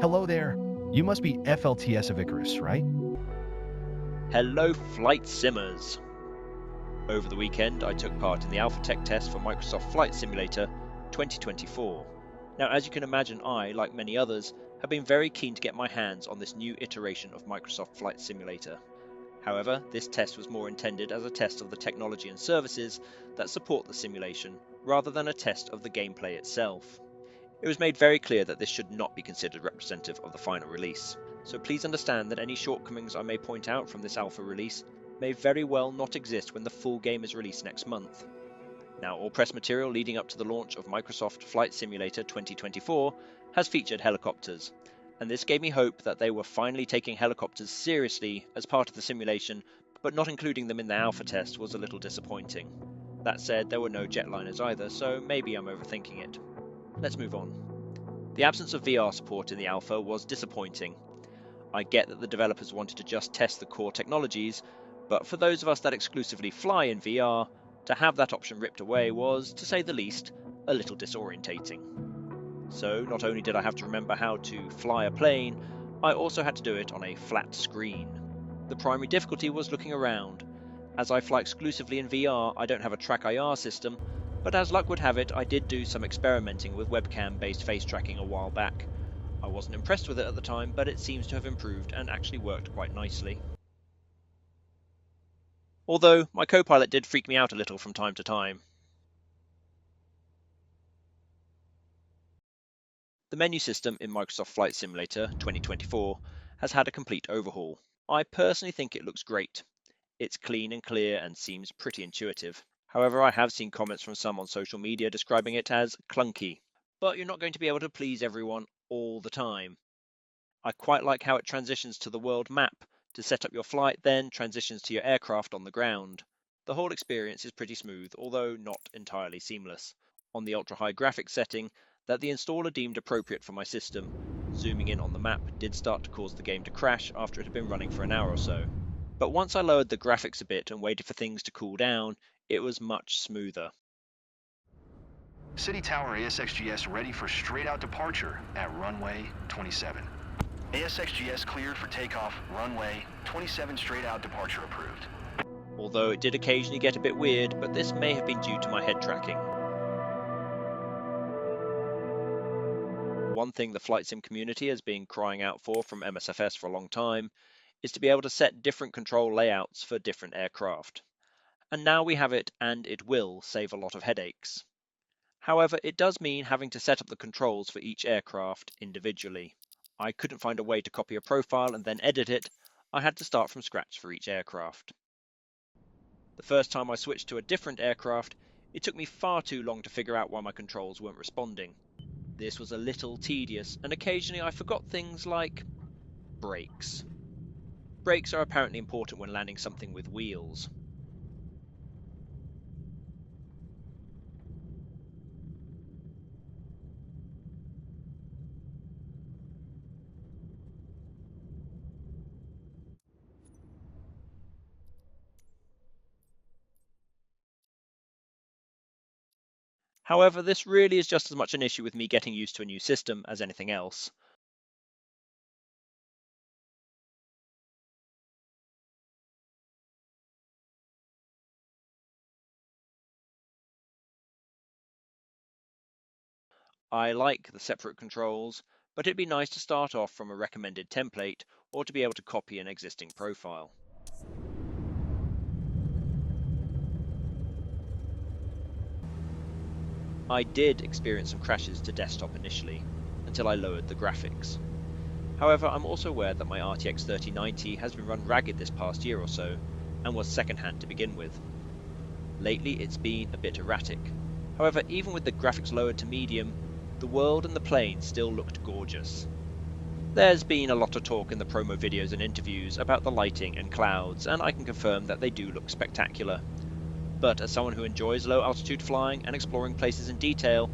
Hello there. You must be FLTS of Icarus, right? Hello Flight Simmers! Over the weekend I took part in the alpha tech test for Microsoft Flight Simulator 2024. Now as you can imagine, I, like many others, have been very keen to get my hands on this new iteration of Microsoft Flight Simulator. However, this test was more intended as a test of the technology and services that support the simulation, rather than a test of the gameplay itself. It was made very clear that this should not be considered representative of the final release, so please understand that any shortcomings I may point out from this alpha release may very well not exist when the full game is released next month. Now, all press material leading up to the launch of Microsoft Flight Simulator 2024 has featured helicopters, and this gave me hope that they were finally taking helicopters seriously as part of the simulation, but not including them in the alpha test was a little disappointing. That said, there were no jetliners either, so maybe I'm overthinking it. Let's move on. The absence of VR support in the alpha was disappointing. I get that the developers wanted to just test the core technologies, but for those of us that exclusively fly in VR, to have that option ripped away was, to say the least, a little disorientating. So not only did I have to remember how to fly a plane, I also had to do it on a flat screen. The primary difficulty was looking around. As I fly exclusively in VR, I don't have a track IR system, but as luck would have it, I did do some experimenting with webcam-based face tracking a while back. I wasn't impressed with it at the time, but it seems to have improved and actually worked quite nicely. Although, my co-pilot did freak me out a little from time to time. The menu system in Microsoft Flight Simulator 2024 has had a complete overhaul. I personally think it looks great. It's clean and clear and seems pretty intuitive. However, I have seen comments from some on social media describing it as clunky. But you're not going to be able to please everyone all the time. I quite like how it transitions to the world map to set up your flight, then transitions to your aircraft on the ground. The whole experience is pretty smooth, although not entirely seamless. On the ultra-high graphics setting that the installer deemed appropriate for my system, zooming in on the map did start to cause the game to crash after it had been running for an hour or so. But once I lowered the graphics a bit and waited for things to cool down, it was much smoother. City Tower ASXGS ready for straight-out departure at runway 27. ASXGS cleared for takeoff, runway 27 straight-out departure approved. Although it did occasionally get a bit weird, but this may have been due to my head tracking. One thing the flight sim community has been crying out for from MSFS for a long time is to be able to set different control layouts for different aircraft. And now we have it, and it will save a lot of headaches. However, it does mean having to set up the controls for each aircraft individually. I couldn't find a way to copy a profile and then edit it. I had to start from scratch for each aircraft. The first time I switched to a different aircraft, it took me far too long to figure out why my controls weren't responding. This was a little tedious, and occasionally I forgot things like brakes. Brakes are apparently important when landing something with wheels. However, this really is just as much an issue with me getting used to a new system as anything else. I like the separate controls, but it'd be nice to start off from a recommended template or to be able to copy an existing profile. I did experience some crashes to desktop initially, until I lowered the graphics. However, I'm also aware that my RTX 3090 has been run ragged this past year or so, and was second-hand to begin with. Lately it's been a bit erratic. However, even with the graphics lowered to medium, the world and the plane still looked gorgeous. There's been a lot of talk in the promo videos and interviews about the lighting and clouds, and I can confirm that they do look spectacular. But as someone who enjoys low altitude flying and exploring places in detail,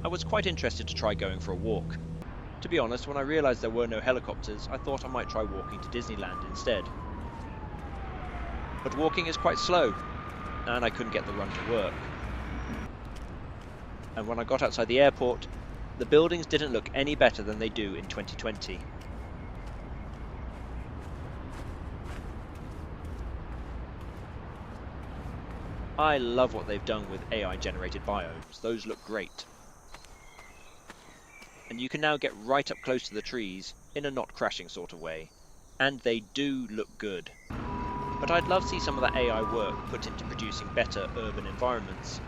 I was quite interested to try going for a walk. To be honest, when I realised there were no helicopters, I thought I might try walking to Disneyland instead. But walking is quite slow, and I couldn't get the run to work. And when I got outside the airport, the buildings didn't look any better than they do in 2020. I love what they've done with AI-generated biomes. Those look great. And you can now get right up close to the trees in a not crashing sort of way. And they do look good. But I'd love to see some of that AI work put into producing better urban environments.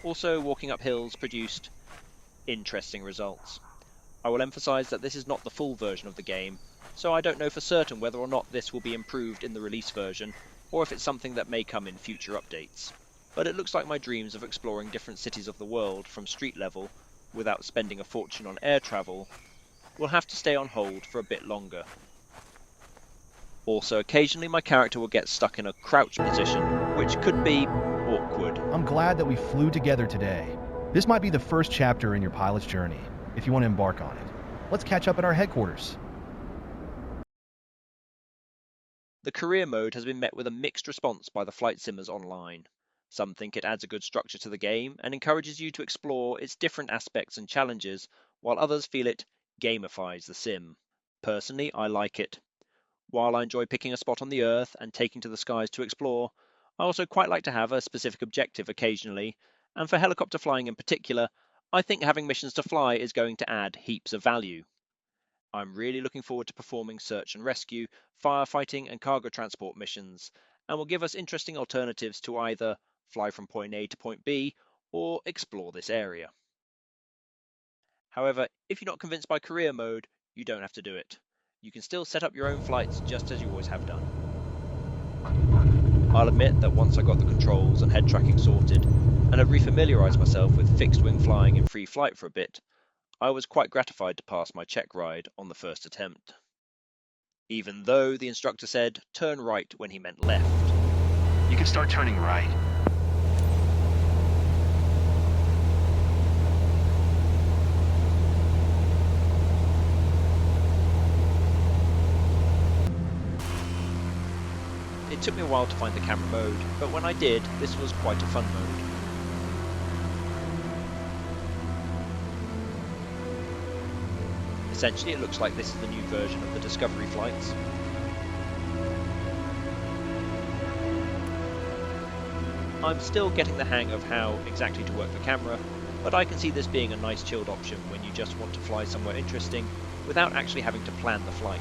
Also, walking up hills produced interesting results. I will emphasise that this is not the full version of the game, so I don't know for certain whether or not this will be improved in the release version, or if it's something that may come in future updates. But it looks like my dreams of exploring different cities of the world from street level, without spending a fortune on air travel, will have to stay on hold for a bit longer. Also, occasionally my character will get stuck in a crouch position, which could be awkward. I'm glad that we flew together today. This might be the first chapter in your pilot's journey, if you want to embark on it. Let's catch up at our headquarters. The career mode has been met with a mixed response by the flight simmers online. Some think it adds a good structure to the game and encourages you to explore its different aspects and challenges, while others feel it gamifies the sim. Personally, I like it. While I enjoy picking a spot on the Earth and taking to the skies to explore, I also quite like to have a specific objective occasionally, and for helicopter flying in particular, I think having missions to fly is going to add heaps of value. I'm really looking forward to performing search and rescue, firefighting and cargo transport missions, and will give us interesting alternatives to either fly from point A to point B or explore this area. However, if you're not convinced by career mode, you don't have to do it. You can still set up your own flights just as you always have done. I'll admit that once I got the controls and head tracking sorted, and had refamiliarised myself with fixed wing flying in free flight for a bit, I was quite gratified to pass my check ride on the first attempt. Even though the instructor said turn right when he meant left. You can start turning right. It took me a while to find the camera mode, but when I did, this was quite a fun mode. Essentially, it looks like this is the new version of the Discovery flights. I'm still getting the hang of how exactly to work the camera, but I can see this being a nice chilled option when you just want to fly somewhere interesting without actually having to plan the flight.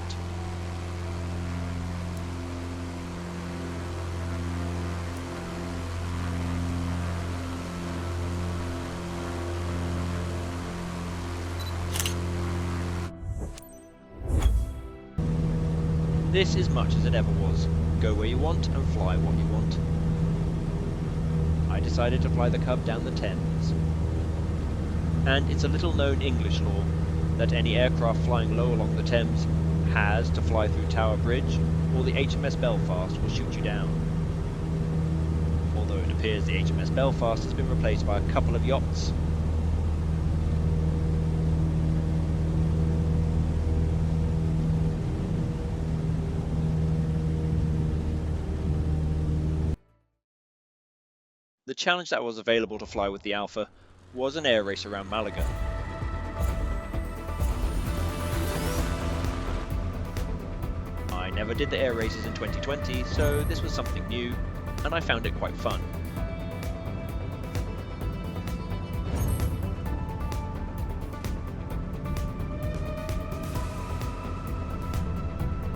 This is much as it ever was. Go where you want and fly what you want. I decided to fly the Cub down the Thames. And it's a little known English law that any aircraft flying low along the Thames has to fly through Tower Bridge, or the HMS Belfast will shoot you down. Although it appears the HMS Belfast has been replaced by a couple of yachts. The challenge that was available to fly with the Alpha was an air race around Malaga. I never did the air races in 2020, so this was something new, and I found it quite fun.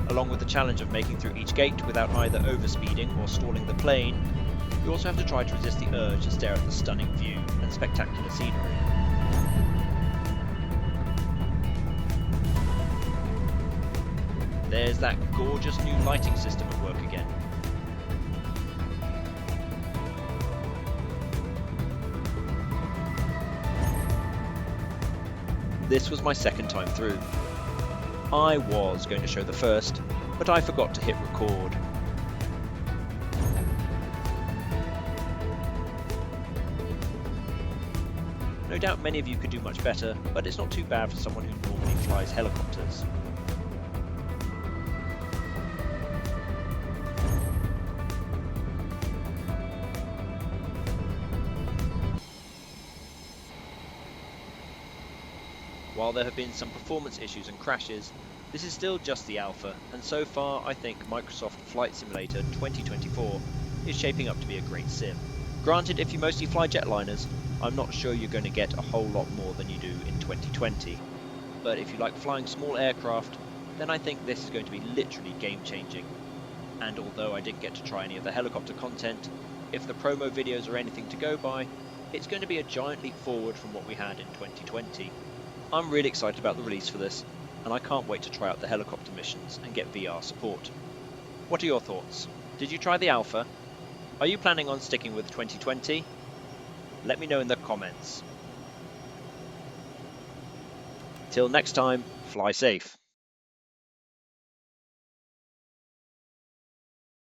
Along with the challenge of making through each gate without either overspeeding or stalling the plane, you also have to try to resist the urge to stare at the stunning view and spectacular scenery. There's that gorgeous new lighting system at work again. This was my second time through. I was going to show the first, but I forgot to hit record. No doubt many of you could do much better, but it's not too bad for someone who normally flies helicopters. While there have been some performance issues and crashes, this is still just the alpha, and so far I think Microsoft Flight Simulator 2024 is shaping up to be a great sim. Granted, if you mostly fly jetliners, I'm not sure you're going to get a whole lot more than you do in 2020. But if you like flying small aircraft, then I think this is going to be literally game-changing. And although I didn't get to try any of the helicopter content, if the promo videos are anything to go by, it's going to be a giant leap forward from what we had in 2020. I'm really excited about the release for this, and I can't wait to try out the helicopter missions and get VR support. What are your thoughts? Did you try the alpha? Are you planning on sticking with 2020? Let me know in the comments. Till next time, fly safe.